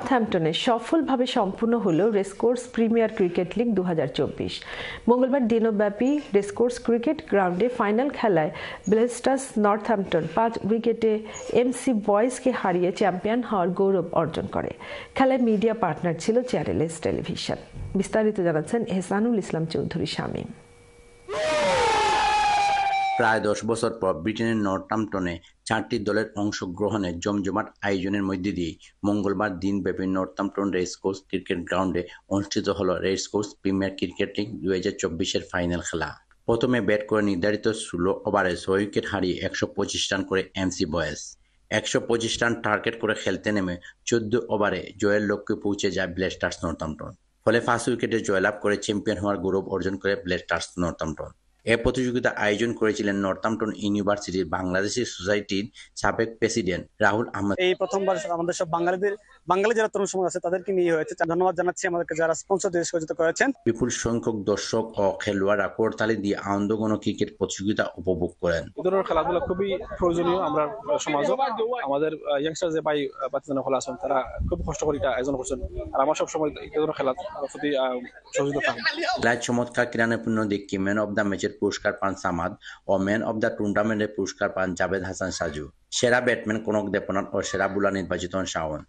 নর্থহ্যাম্পটনে সফলভাবে সম্পূর্ণ হল রেসকোর্স প্রিমিয়ার ক্রিকেট লিগ 2024। মঙ্গলবার দিনব্যাপী রেসকোর্স ক্রিকেট গ্রাউন্ডে ফাইনাল খেলায় ব্লেস্টার্স নর্থহ্যাম্পটন 5 উইকেটে এমসি বয়েজকে হারিয়ে চ্যাম্পিয়ন হওয়ার গৌরব অর্জন করে। খেলায় মিডিয়া পার্টনার ছিল চ্যানেল এস টেলিভিশন। বিস্তারিত জানাচ্ছেন এহসানুল ইসলাম চৌধুরী শামীম। প্রায় 10 বছর পর ব্রিটেনের নর্থহ্যাম্পটনে 4টি দলের অংশগ্রহণে জমজমাট আয়োজনের মধ্যে দিয়ে মঙ্গলবার দিনব্যাপী নর্থহ্যাম্পটন রেসকোর্স ক্রিকেট গ্রাউন্ডে অনুষ্ঠিত হল রেসকোর্স প্রিমিয়ার ক্রিকেট লিগ 2024-এর ফাইনাল খেলা। প্রথমে ব্যাট করে নির্ধারিত 16 ওভারে 6 উইকেট হারিয়ে 125 রান করে এমসি বয়েজ। 125 রান টার্গেট করে খেলতে নেমে 14 ওভারে জয়ের লক্ষ্যে পৌঁছে যায় ব্লেস্টার্স নর্থহ্যাম্পটন। ফলে 5 উইকেটে জয়লাভ করে চ্যাম্পিয়ন হওয়ার গৌরব অর্জন করে ব্লেস্টার্স নর্থহ্যাম্পটন। এ প্রতিযোগিতা আয়োজন করেছিলেন নর্থহ্যাম্পটন ইউনিভার্সিটির বাংলাদেশি সোসাইটির সাবেক প্রেসিডেন্ট রাহুল আহমেদ। এই প্রথমবার আমাদের সব বাঙালি যারা তরুণ সমাজ আছে তাদেরকে নিয়ে হয়েছে। ধন্যবাদ জানাচ্ছি আমাদেরকে যারা স্পন্সর দিয়ে সহযোগিতা করেছেন। বিপুল সংখ্যক দর্শক ও খেলোয়াড়রা করতালি দিয়ে আনন্দঘন ক্রিকেট প্রতিযোগিতা উপভোগ করেন। এই ধরনের খেলাধুলা খুবই প্রয়োজনীয়। আমরা সমাজও আমাদের ইয়াংস্টার যে ভাই বাচ্চাদের খেলা আছেন তারা খুব কষ্ট করে এটা আয়োজন করছেন। আর আমার সবসময় এই ধরনের খেলার প্রতি সহযোগিতা থাকবে। খেলায় চমৎকার ক্রীড়ানৈপুণ্য দেখিয়ে ম্যান অব দ্য ম্যাচের পুরস্কার পান সামাদ ও ম্যান অব দ্য টুর্নামেন্টের পুরস্কার পান জাভেদ হাসান সাজু। সেরা ব্যাটসম্যান কনক দেবনাথ ও সেরা বোলার নির্বাচিত হন শাওন।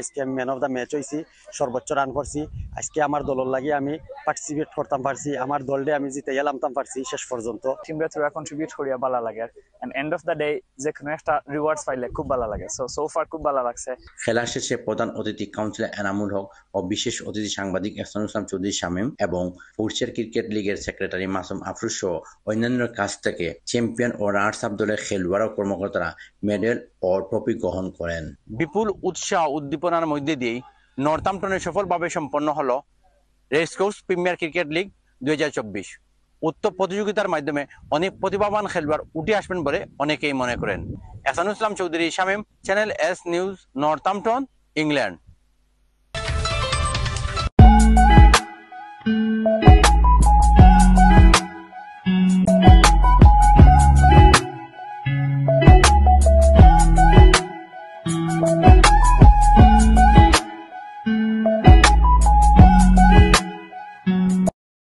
আজকে আমি ম্যান অফ দ্য ম্যাচ হয়েছি, সর্বোচ্চ রান করছি। আজকে আমার দলের লাগে আমি পার্টিসিপেট করতাম পারছি, আমার দলটা আমি জিতে গেলাম পারছি শেষ পর্যন্ত। টিমরা থ্রুয়া কন্ট্রিবিউট করিয়া ভালো লাগে and end of the day যে কোনো একটা রিওয়ার্ডস পাইলে খুব ভালো লাগে। সো ফার খুব ভালো লাগছে। খেলা শেষে প্রধান অতিথি কাউন্সিলর এনামুল হক ও বিশেষ অতিথি সাংবাদিক এহসানুল ইসলাম চৌধুরী শামীম এবং পুরুষের ক্রিকেট লীগের সেক্রেটারি মাসুম আফরোজ সহ অন্যান্যের কাছ থেকে চ্যাম্পিয়ন ও রানার্স আপ দলের খেলোয়াড় ও কর্মকর্তারা মেডেল ও ট্রফি গ্রহণ করেন। বিপুল উৎসাহ উদ্দীপনার মধ্যে দিয়েই নর্থহ্যাম্পটনে সফলভাবে সম্পন্ন হল রেসকোর্স প্রিমিয়ার ক্রিকেট লিগ 2024। উক্ত প্রতিযোগিতার মাধ্যমে অনেক প্রতিভাবান খেলোয়াড় উঠে আসবেন বলে অনেকেই মনে করেন। Ehsanul Islam Chowdhury Shamim, channel S news, Northampton, England.